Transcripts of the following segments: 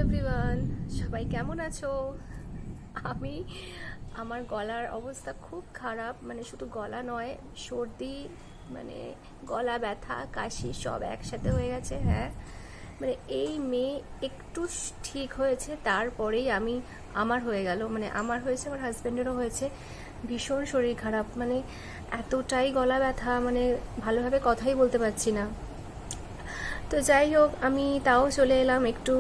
Everyone, সবাই কেমন আছো? আমি আমার গলার অবস্থা খুব খারাপ, মানে শুধু গলা নয়, সর্দি, মানে গলা ব্যথা, কাশি সব একসাথে হয়ে গেছে। হ্যাঁ, মানে এই মেয়ে একটু ঠিক হয়েছে, তারপরেই আমার হয়ে গেল, মানে আমার হয়েছে, আমার হাজব্যান্ডেরও হয়েছে। ভীষণ শরীর খারাপ, মানে এতটাই গলা ব্যথা, মানে ভালোভাবে কথাই বলতে পারছি না। তো যাই হোক, আমি তাও চলে এলাম, একটু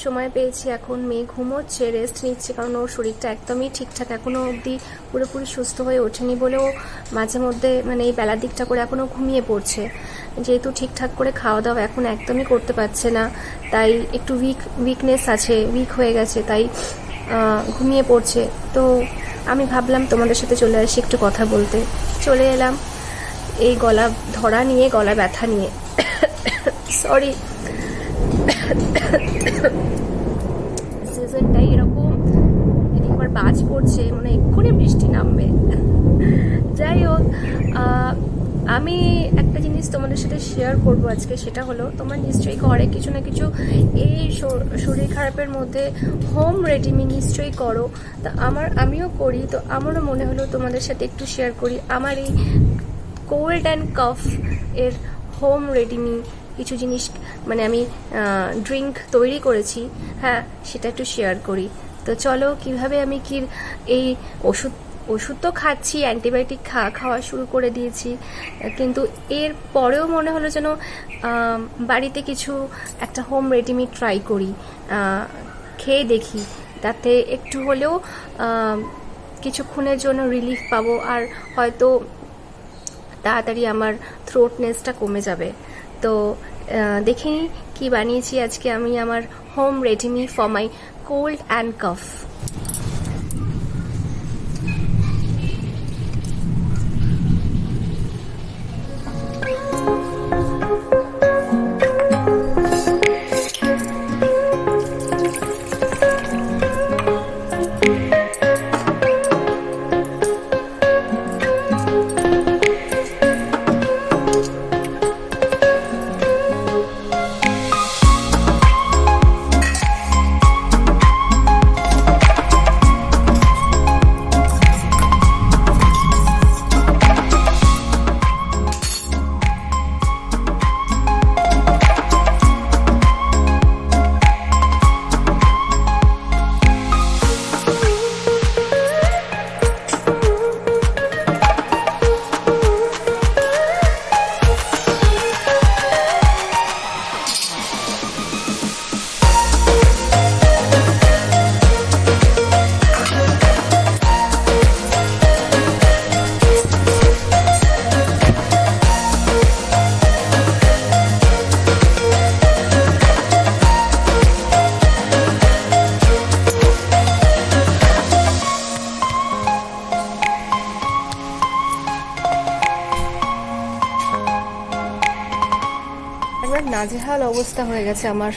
সময় পেয়েছি। এখন মেয়ে ঘুমোচ্ছে, রেস্ট নিচ্ছে, কারণ ওর শরীরটা একদমই ঠিকঠাক এখনও অবধি পুরোপুরি সুস্থ হয়ে ওঠেনি বলেও মাঝে মধ্যে মানে এই বেলার দিকটা করে এখনও ঘুমিয়ে পড়ছে, যেহেতু ঠিকঠাক করে খাওয়া দাওয়া এখন একদমই করতে পারছে না, তাই একটু উইকনেস আছে, উইক হয়ে গেছে, তাই ঘুমিয়ে পড়ছে। তো আমি ভাবলাম তোমাদের সাথে চলে আসি, একটু কথা বলতে চলে এলাম এই গলা ধরা নিয়ে, গলা ব্যথা নিয়ে। সরি, সিজনটাই এরকম, এদিকে আবার বাজ পড়ছে, মানে এক্ষুনি বৃষ্টি নামবে। যাই হোক, আমি একটা জিনিস তোমাদের সাথে শেয়ার করব আজকে, সেটা হলো, তোমরা নিশ্চয়ই ঘরে কিছু না কিছু এই শরীর খারাপের মধ্যে হোম রেডিমি নিশ্চয়ই করো। তা আমিও করি, তো আমারও মনে হলো তোমাদের সাথে একটু শেয়ার করি আমার এই কোল্ড অ্যান্ড কফ এর হোম রেডিমি কিছু জিনিস, মানে আমি ড্রিঙ্ক তৈরি করেছি, হ্যাঁ সেটা একটু শেয়ার করি। তো চলো, কিভাবে আমি এই ওষুধ তো খাচ্ছি, অ্যান্টিবায়োটিক খাওয়া শুরু করে দিয়েছি, কিন্তু এর পরেও মনে হলো যেন বাড়িতে কিছু একটা হোম রেডিমি ট্রাই করি, খেয়ে দেখি, তাতে একটু হলেও কিছুক্ষণের জন্য রিলিফ পাবো, আর হয়তো তাড়াতাড়ি আমার থ্রোটনেসটা কমে যাবে। তো দেখে নিই কী বানিয়েছি আজকে আমি আমার হোম রেডিমি for my cold and cough. একবার নাজেহাল অবস্থা হয়ে গেছে আমার,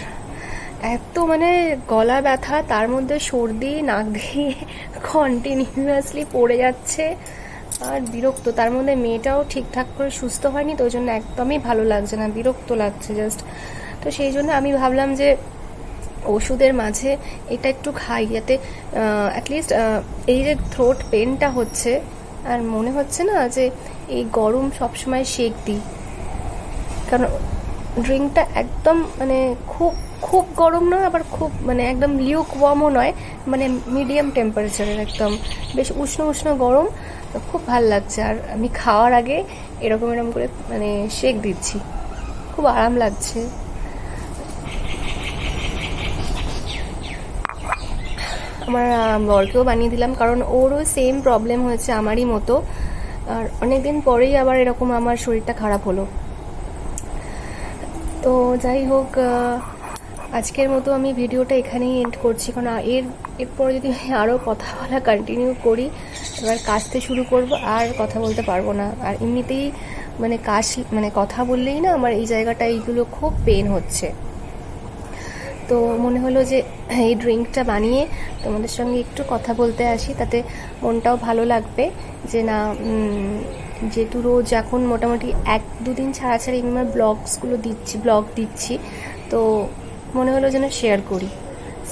এত মানে গলা ব্যথা, তার মধ্যে সর্দি, নাক দিয়ে কন্টিনিউয়াসলি পড়ে যাচ্ছে, আর বিরক্ত, তার মধ্যে মেয়েটাও ঠিকঠাক করে সুস্থ হয়নি, তো ওই জন্য একদমই ভালো লাগছে না, বিরক্ত লাগছে জাস্ট। তো সেই জন্য আমি ভাবলাম যে ওষুধের মাঝে এটা একটু খাই, যাতে অ্যাটলিস্ট এই যে থ্রোট পেনটা হচ্ছে, আর মনে হচ্ছে না যে এই গরম সবসময় সেক দিই, কারণ ড্রিঙ্কটা একদম মানে খুব খুব গরম নয়, আবার খুব মানে একদম লিউক ওয়ার্মও নয়, মানে মিডিয়াম টেম্পারেচারের, একদম বেশ উষ্ণ উষ্ণ গরম, খুব ভাল লাগছে। আর আমি খাওয়ার আগে এরকম করে মানে শেক দিচ্ছি, খুব আরাম লাগছে। আমার বরকেও বানিয়ে দিলাম, কারণ ওরও সেম প্রবলেম হয়েছে আমারই মতো, আর অনেকদিন পরেই আবার এরকম আমার শরীরটা খারাপ হলো। তো যাই হোক, আজকের মতো আমি ভিডিওটা এখানেই এন্ড করছি, কারণ এরপরে যদি আমি আরও কথা বলা কন্টিনিউ করি, এবার কাশতে শুরু করব, আর কথা বলতে পারবো না। আর এমনিতেই মানে মানে কথা বললেই না আমার এই জায়গাটা এইগুলো খুব পেন হচ্ছে। তো মনে হলো যে এই ড্রিঙ্কটা বানিয়ে তোমাদের সঙ্গে একটু কথা বলতে আসি, তাতে মনটাও ভালো লাগবে, যে না যেহেতু রোজ এখন মোটামুটি 1-2 দিন ছাড়া ছাড়া আমি আমার ব্লগ দিচ্ছি, তো মনে হলো যেন শেয়ার করি।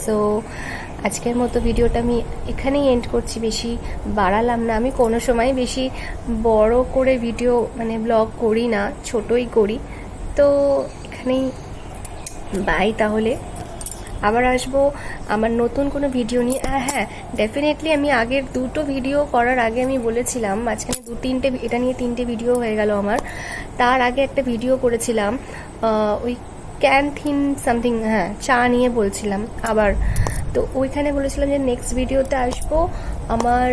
সো আজকের মতো ভিডিওটা আমি এখানেই এন্ড করছি, বেশি বাড়ালাম না। আমি কোনো সময় বেশি বড় করে ভিডিও মানে ব্লগ করি না, ছোটই করি। তো এখানেই বাই তাহলে। আবার আসবো আমার নতুন কোনো ভিডিও নিয়ে। হ্যাঁ, ডেফিনেটলি আমি আগের দুটো ভিডিও করার আগে আমি বলেছিলাম, মাঝখানে এটা নিয়ে 3টে ভিডিও হয়ে গেল আমার। তার আগে একটা ভিডিও করেছিলাম ওই ক্যান্থিন সামথিং, হ্যাঁ চা নিয়ে বলছিলাম আবার। তো ওইখানে বলেছিলাম যে নেক্সট ভিডিওতে আসবো আমার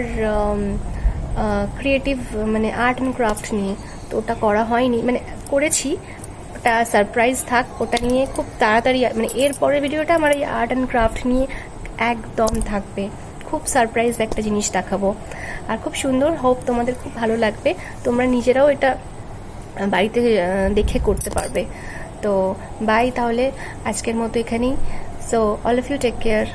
ক্রিয়েটিভ মানে আর্ট অ্যান্ড ক্রাফট নিয়ে। তো ওটা করা হয়নি, মানে করেছি, ওটা সারপ্রাইজ থাক। ওটা নিয়ে খুব তাড়াতাড়ি মানে এর পরের ভিডিওটা আমার এই আর্ট অ্যান্ড ক্রাফট নিয়ে একদম থাকবে। খুব সারপ্রাইজ একটা জিনিস দেখাবো, আর খুব সুন্দর। হোপ তোমাদের খুব ভালো লাগবে, তোমরা নিজেরাও এটা বাড়িতে দেখে করতে পারবে। তো বাই তাহলে, আজকের মতো এখানেই। So all of you take care.